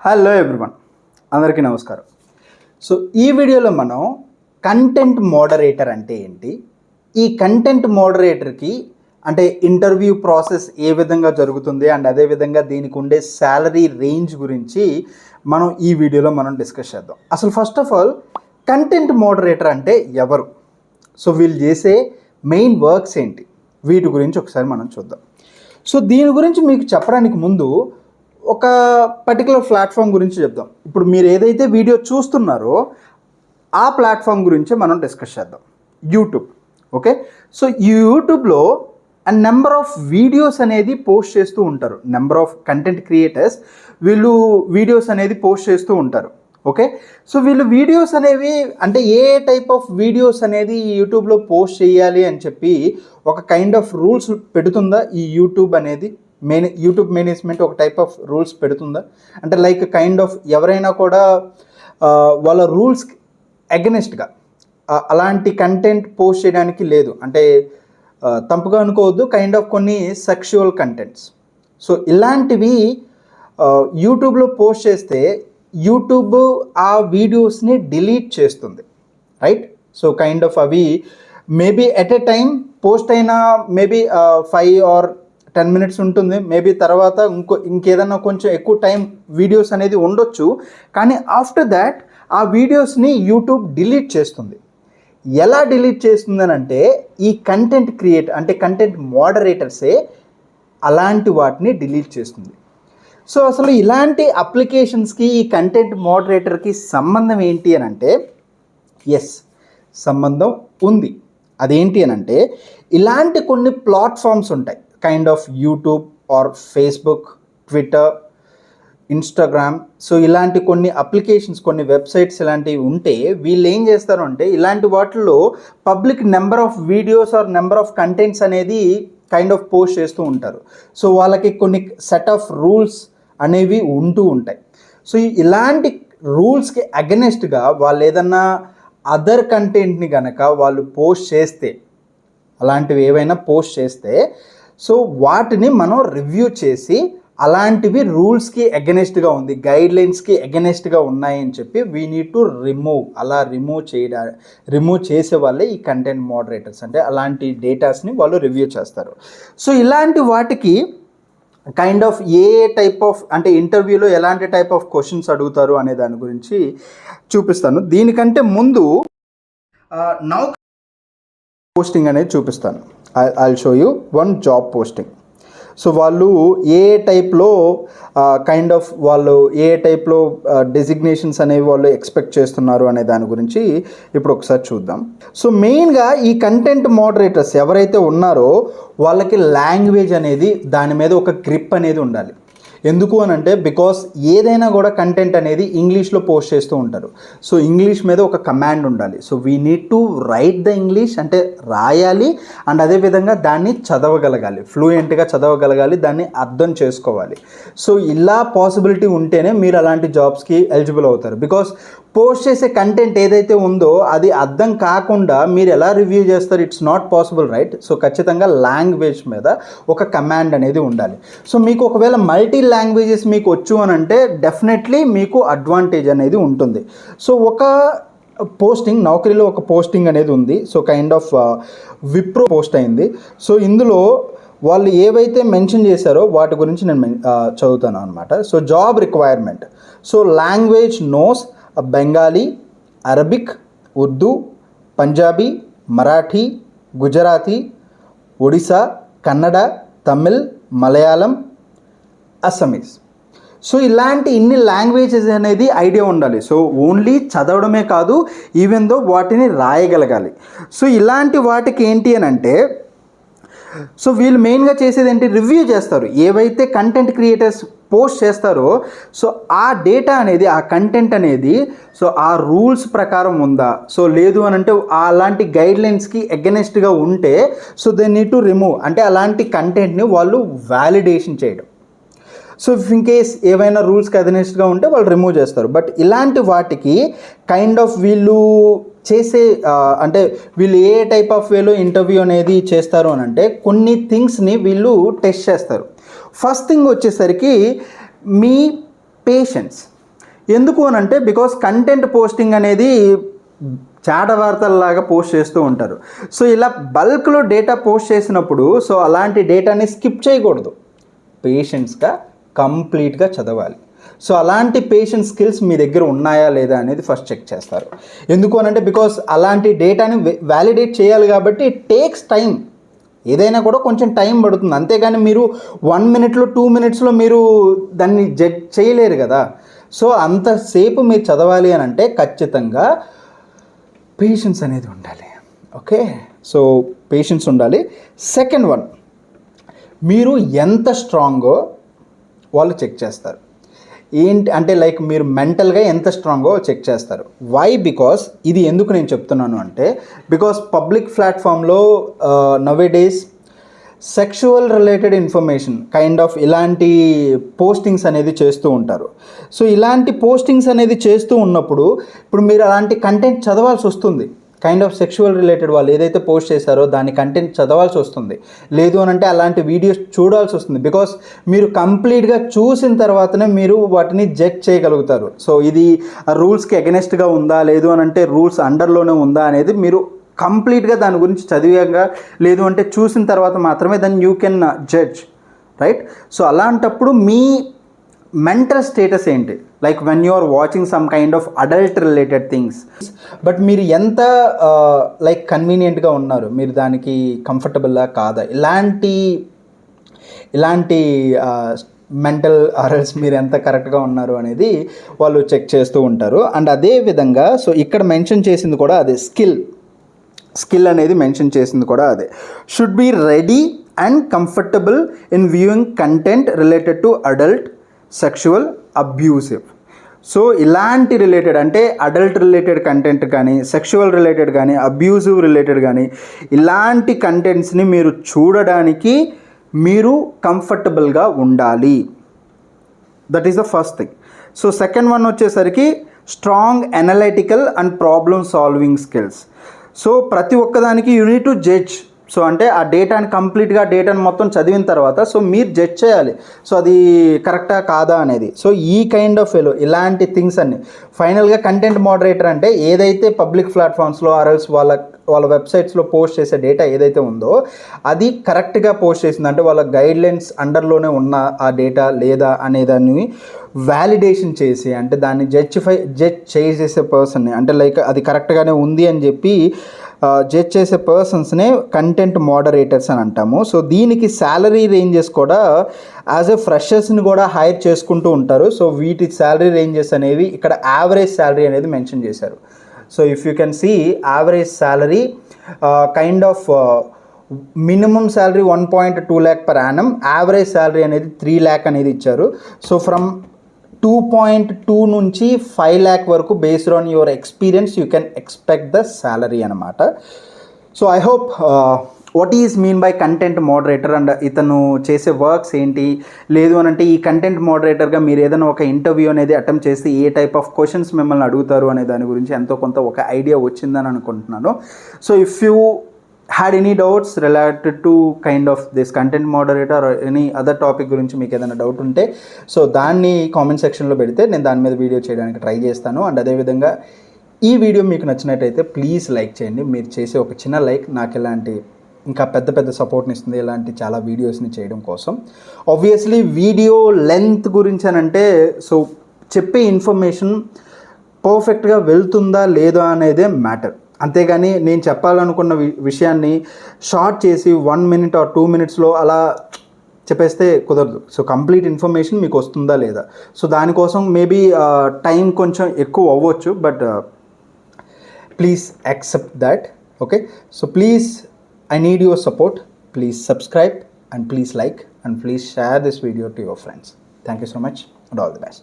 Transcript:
Hello everyone, అందరికీ నమస్కారం. So ఈ వీడియోలో మనం కంటెంట్ మోడరేటర్ అంటే ఏంటి, ఈ కంటెంట్ మోడరేటర్కి అంటే ఇంటర్వ్యూ ప్రాసెస్ ఏ విధంగా జరుగుతుంది అండ్ అదేవిధంగా దీనికి ఉండే శాలరీ రేంజ్ గురించి మనం ఈ వీడియోలో మనం డిస్కస్ చేద్దాం. అసలు first of all content moderator అంటే ఎవరు, సో వీళ్ళు చేసే మెయిన్ వర్క్స్ ఏంటి, వీటి గురించి ఒకసారి మనం చూద్దాం. సో దీని గురించి మీకు చెప్పడానికి ముందు ఒక పర్టికులర్ ప్లాట్ఫామ్ గురించి చెప్దాం. ఇప్పుడు మీరు ఏదైతే వీడియో చూస్తున్నారో ఆ ప్లాట్ఫామ్ గురించి మనం డిస్కస్ చేద్దాం. యూట్యూబ్. ఓకే, సో ఈ యూట్యూబ్లో నెంబర్ ఆఫ్ వీడియోస్ అనేది పోస్ట్ చేస్తూ ఉంటారు. నెంబర్ ఆఫ్ కంటెంట్ క్రియేటర్స్ వీళ్ళు వీడియోస్ అనేది పోస్ట్ చేస్తూ ఉంటారు. ఓకే, సో వీళ్ళు వీడియోస్ అనేవి అంటే ఏ టైప్ ఆఫ్ వీడియోస్ అనేది యూట్యూబ్లో పోస్ట్ చేయాలి అని చెప్పి ఒక కైండ్ ఆఫ్ రూల్స్ పెడుతుందా ఈ యూట్యూబ్ అనేది? యూట్యూబ్ మేనేజ్మెంట్ ఒక టైప్ ఆఫ్ రూల్స్ పెడుతుందా అంటే లైక్ కైండ్ ఆఫ్ ఎవరైనా కూడా వాళ్ళ రూల్స్ అగెనిస్ట్గా అలాంటి కంటెంట్ పోస్ట్ చేయడానికి లేదు. అంటే తప్పుగా అనుకోవద్దు, కైండ్ ఆఫ్ కొన్ని సెక్షువల్ కంటెంట్స్. సో ఇలాంటివి యూట్యూబ్లో పోస్ట్ చేస్తే యూట్యూబ్ ఆ వీడియోస్ని డిలీట్ చేస్తుంది, రైట్? సో కైండ్ ఆఫ్ అవి maybe at a time post అయిన మేబీ 5 or 10 minutes ఉంటుంది, మేబీ తర్వాత ఇంకేదన్నా కొంచెం ఎక్కువ టైం వీడియోస్ అనేది ఉండొచ్చు. కానీ ఆఫ్టర్ దాట్ ఆ వీడియోస్ని యూట్యూబ్ డిలీట్ చేస్తుంది. ఎలా డిలీట్ చేస్తుంది అని అంటే ఈ కంటెంట్ అంటే కంటెంట్ మోడరేటర్సే అలాంటి వాటిని డిలీట్ చేస్తుంది. సో అసలు ఇలాంటి అప్లికేషన్స్కి ఈ కంటెంట్ మోడరేటర్కి సంబంధం ఏంటి అని అంటే ఎస్, సంబంధం ఉంది. అదేంటి అని అంటే ఇలాంటి కొన్ని ప్లాట్ఫామ్స్ ఉంటాయి, kind of YouTube or Facebook, Twitter, Instagram. So ఇలాంటి కొన్ని అప్లికేషన్స్, కొన్ని వెబ్సైట్స్ ఇలాంటివి ఉంటే వీళ్ళు ఏం చేస్తారు అంటే ఇలాంటి వాటిల్లో public number of videos or number of contents అనేది కైండ్ ఆఫ్ పోస్ట్ చేస్తూ ఉంటారు. సో వాళ్ళకి కొన్ని సెట్ ఆఫ్ రూల్స్ అనేవి ఉంటూ ఉంటాయి. సో ఇలాంటి రూల్స్కి అగెనెస్ట్గా వాళ్ళు ఏదన్నా అదర్ కంటెంట్ని కనుక వాళ్ళు పోస్ట్ చేస్తే, అలాంటివి ఏవైనా పోస్ట్ చేస్తే సో వాటిని మనం రివ్యూ చేసి అలాంటివి రూల్స్కి అగెనెస్ట్గా ఉంది, గైడ్లైన్స్కి అగెనెస్ట్గా ఉన్నాయని చెప్పి వీ నీడ్ టు రిమూవ్. అలా రిమూవ్ చేసే వాళ్ళే ఈ కంటెంట్ మోడరేటర్స్. అంటే అలాంటి డేటాస్ని వాళ్ళు రివ్యూ చేస్తారు. సో ఇలాంటి వాటికి kind of A type of అంటే ఇంటర్వ్యూలో ఎలాంటి టైప్ ఆఫ్ క్వశ్చన్స్ అడుగుతారు అనే దాని గురించి చూపిస్తాను. దీనికంటే ముందు నౌ పోస్టింగ్ అనేది చూపిస్తాను. I'll show you one job posting. So వాళ్ళు ఏ టైప్లో కైండ్ ఆఫ్ వాళ్ళు ఏ టైప్లో డెసిగ్నేషన్స్ అనేవి వాళ్ళు ఎక్స్పెక్ట్ చేస్తున్నారు అనే దాని గురించి ఇప్పుడు ఒకసారి చూద్దాం. సో మెయిన్గా ఈ కంటెంట్ మోడరేటర్స్ ఎవరైతే ఉన్నారో వాళ్ళకి లాంగ్వేజ్ అనేది దాని మీద ఒక గ్రిప్ అనేది ఉండాలి. ఎందుకు అని అంటే బికాస్ ఏదైనా కూడా కంటెంట్ అనేది ఇంగ్లీష్లో పోస్ట్ చేస్తూ ఉంటారు. సో ఇంగ్లీష్ మీద ఒక కమాండ్ ఉండాలి. So we need to right the English, అంటే రాయాలి అండ్ అదేవిధంగా దాన్ని చదవగలగాలి, ఫ్లూయెంట్గా చదవగలగాలి, దాన్ని అర్థం చేసుకోవాలి. సో ఇలా పాసిబిలిటీ ఉంటేనే మీరు అలాంటి జాబ్స్కి ఎలిజిబుల్ అవుతారు. బికాస్ పోస్ట్ చేసే కంటెంట్ ఏదైతే ఉందో అది అర్థం కాకుండా మీరు ఎలా రివ్యూ చేస్తారు? It's not possible, right? So ఖచ్చితంగా లాంగ్వేజ్ మీద ఒక కమాండ్ అనేది ఉండాలి. సో మీకు ఒకవేళ మల్టీ లాంగ్వేజెస్ మీకు వచ్చు అని అంటే డెఫినెట్లీ మీకు అడ్వాంటేజ్ అనేది ఉంటుంది. సో ఒక పోస్టింగ్ నౌకరీలో ఒక పోస్టింగ్ అనేది ఉంది. So kind of Wipro post అయింది. సో ఇందులో వాళ్ళు ఏవైతే మెన్షన్ చేశారో వాటి గురించి నేను చదువుతాను అనమాట. So job requirement. So language knows Bengali, Arabic, Urdu, Punjabi, Marathi, Gujarati, Odisha, Kannada, Tamil, Malayalam, Assamese. So ఇలాంటి ఇన్ని లాంగ్వేజెస్ అనేది ఐడియా ఉండాలి. సో ఓన్లీ చదవడమే కాదు, ఈవెన్ దో వాటిని రాయగలగాలి. సో ఇలాంటి వాటికి ఏంటి అని అంటే సో వీళ్ళు మెయిన్గా చేసేది ఏంటి, రివ్యూ చేస్తారు. ఏవైతే కంటెంట్ క్రియేటర్స్ పోస్ట్ చేస్తారో సో ఆ డేటా అనేది, ఆ కంటెంట్ అనేది సో ఆ రూల్స్ ప్రకారం ఉందా, సో లేదు అని అంటే అలాంటి గైడ్లైన్స్కి అగెనెస్ట్గా ఉంటే so they need to remove. అంటే అలాంటి కంటెంట్ని వాళ్ళు వ్యాలిడేషన్ చేయడం. సో ఇన్ కేస్ ఏవైనా రూల్స్కి అగెనెస్ట్గా ఉంటే వాళ్ళు రిమూవ్ చేస్తారు. బట్ ఇలాంటి వాటికి కైండ్ ఆఫ్ వీళ్ళు చేసే అంటే వీళ్ళు ఏ టైప్ ఆఫ్ వేలో ఇంటర్వ్యూ అనేది చేస్తారు అని అంటే కొన్ని థింగ్స్ని వీళ్ళు టెస్ట్ చేస్తారు. ఫస్ట్ థింగ్ వచ్చేసరికి మీ పేషెన్స్. ఎందుకు అని అంటే బికాస్ కంటెంట్ పోస్టింగ్ అనేది చాట వార్తల్లాగా పోస్ట్ చేస్తూ ఉంటారు. సో ఇలా బల్క్లో డేటా పోస్ట్ చేసినప్పుడు సో అలాంటి డేటాని స్కిప్ చేయకూడదు, పేషెన్స్గా కంప్లీట్గా చదవాలి. సో అలాంటి పేషెన్స్ స్కిల్స్ మీ దగ్గర ఉన్నాయా లేదా అనేది ఫస్ట్ చెక్ చేస్తారు. ఎందుకు అని అంటే బికాస్ అలాంటి డేటాని వ్యాలిడేట్ చేయాలి కాబట్టి ఇట్ టేక్స్ టైం. ఏదైనా కూడా కొంచెం టైం పడుతుంది, అంతేగాని మీరు 1 minute 2 minutes మీరు దాన్ని జడ్జ్ చేయలేరు కదా. సో అంతసేపు మీరు చదవాలి అని అంటే ఖచ్చితంగా పేషెన్స్ అనేది ఉండాలి. ఓకే, సో పేషెన్స్ ఉండాలి. సెకండ్ వన్, మీరు ఎంత స్ట్రాంగో వాళ్ళు చెక్ చేస్తారు. ఏంటి అంటే లైక్ మీరు మెంటల్గా ఎంత స్ట్రాంగో చెక్ చేస్తారు. వై? బికాస్ ఇది ఎందుకు నేను చెప్తున్నాను అంటే బికాస్ పబ్లిక్ ప్లాట్ఫామ్లో nowadays sexual related information kind of ఇలాంటి పోస్టింగ్స్ అనేది చేస్తూ ఉంటారు. సో ఇలాంటి పోస్టింగ్స్ అనేది చేస్తూ ఉన్నప్పుడు ఇప్పుడు మీరు అలాంటి కంటెంట్ చదవాల్సి వస్తుంది. కైండ్ ఆఫ్ సెక్షువల్ రిలేటెడ్ వాళ్ళు ఏదైతే పోస్ట్ చేశారో దాని కంటెంట్ చదవాల్సి వస్తుంది. లేదు అని అంటే అలాంటి వీడియోస్ చూడాల్సి వస్తుంది. బికాస్ మీరు కంప్లీట్గా చూసిన తర్వాతనే మీరు వాటిని జడ్జ్ చేయగలుగుతారు. సో ఇది రూల్స్కి అగెనెస్ట్గా ఉందా, లేదు అని అంటే రూల్స్ అండర్లోనే ఉందా అనేది మీరు కంప్లీట్గా దాని గురించి చదివాక లేదు అంటే చూసిన తర్వాత మాత్రమే దాన్ని you can judge, right? So అలాంటప్పుడు మీ మెంటల్ స్టేటస్ ఏంటి, like when you are watching some kind of adult related things, but మీరు ఎంత లైక్ కన్వీనియంట్గా ఉన్నారు, మీరు దానికి కంఫర్టబుల్లా కాదా, ఇలాంటి మెంటల్ ఆర్ఎల్స్ మీరు ఎంత కరెక్ట్గా ఉన్నారు అనేది వాళ్ళు చెక్ చేస్తూ ఉంటారు. అండ్ అదే విధంగా సో ఇక్కడ మెన్షన్ చేసింది కూడా అదే స్కిల్ అనేది మెన్షన్ చేసింది కూడా అదే. Should be ready and comfortable in viewing content related to adult, sexual, abusive. So ఇలాంటి రిలేటెడ్ అంటే అడల్ట్ రిలేటెడ్ కంటెంట్ కానీ, సెక్షువల్ రిలేటెడ్ కానీ, అబ్యూసివ్ రిలేటెడ్ కానీ ఇలాంటి కంటెంట్స్ని మీరు చూడడానికి మీరు కంఫర్టబుల్గా ఉండాలి. That is the first thing. So second one వచ్చేసరికి strong analytical and problem solving skills. So ప్రతి ఒక్కదానికి you need to judge. So అంటే ఆ డేటాని మొత్తం చదివిన తర్వాత సో మీరు జడ్జ్ చేయాలి, సో అది కరెక్టా కాదా అనేది. సో ఈ కైండ్ ఆఫ్ ఇలాంటి థింగ్స్ అన్ని ఫైనల్గా కంటెంట్ మోడరేటర్ అంటే ఏదైతే పబ్లిక్ ప్లాట్ఫామ్స్లో ఆర్ఎల్స్ వాళ్ళ వెబ్సైట్స్లో పోస్ట్ చేసే డేటా ఏదైతే ఉందో అది కరెక్ట్గా పోస్ట్ చేసింది అంటే వాళ్ళ గైడ్లైన్స్ అండర్లోనే ఉన్న ఆ డేటా లేదా అనేదాన్ని వ్యాలిడేషన్ చేసి అంటే దాన్ని జడ్జ్ చేసే పర్సన్ని అంటే లైక్ అది కరెక్ట్గానే ఉంది అని చెప్పి జడ్జ్ చేసే పర్సన్స్నే కంటెంట్ మోడరేటర్స్ అని అంటాము. సో దీనికి శాలరీ రేంజెస్ కూడా యాజ్ ఎ ఫ్రెషర్స్ని కూడా హైర్ చేసుకుంటూ ఉంటారు. సో వీటి శాలరీ రేంజెస్ అనేవి ఇక్కడ యావరేజ్ శాలరీ అనేది మెన్షన్ చేశారు. So if you can see average salary kind of minimum salary 1.2 lakh per annum, average salary అనేది 3 lakh అనేది ఇచ్చారు. సో ఫ్రమ్ 2.2 నుంచి 5 lakh వరకు based on your experience you can expect the salary అనమాట. So I hope what is mean by content moderator and ఇతను చేసే works ఏంటి, లేదు అని అంటే ఈ కంటెంట్ మోడరేటర్గా మీరు ఏదైనా ఒక ఇంటర్వ్యూ అనేది అటెంప్ట్ చేస్తే ఏ టైప్ ఆఫ్ క్వశ్చన్స్ మిమ్మల్ని అడుగుతారు అనే దాని గురించి ఎంతో కొంత ఒక ఐడియా వచ్చిందని అనుకుంటున్నాను. So if you had any doubts related to kind of this content moderator or any other topic గురించి మీకు ఏదైనా డౌట్ ఉంటే సో దాన్ని కామెంట్ సెక్షన్లో పెడితే నేను దాని మీద వీడియో చేయడానికి ట్రై చేస్తాను. అండ్ అదేవిధంగా ఈ వీడియో మీకు నచ్చినట్టయితే ప్లీజ్ లైక్ చేయండి. మీరు చేసే ఒక చిన్న లైక్ నాకు ఇలాంటి ఇంకా పెద్ద సపోర్ట్ని ఇస్తుంది ఇలాంటి చాలా వీడియోస్ని చేయడం కోసం. ఆబ్వియస్లీ వీడియో లెంత్ గురించి అని అంటే సో చెప్పే ఇన్ఫర్మేషన్ పర్ఫెక్ట్గా వెళ్తుందా లేదా అనేదే మ్యాటర్. అంతేగాని నేను చెప్పాలనుకున్న విషయాన్ని షార్ట్ చేసి 1 minute or 2 minutesలో అలా చెప్పేస్తే కుదరదు. సో కంప్లీట్ ఇన్ఫర్మేషన్ మీకు వస్తుందా లేదా, సో దానికోసం మేబీ టైం కొంచెం ఎక్కువ అవ్వచ్చు, but please accept that. Okay, so please I need your support. Please subscribe and please like and please share this video to your friends. Thank you so much and all the best.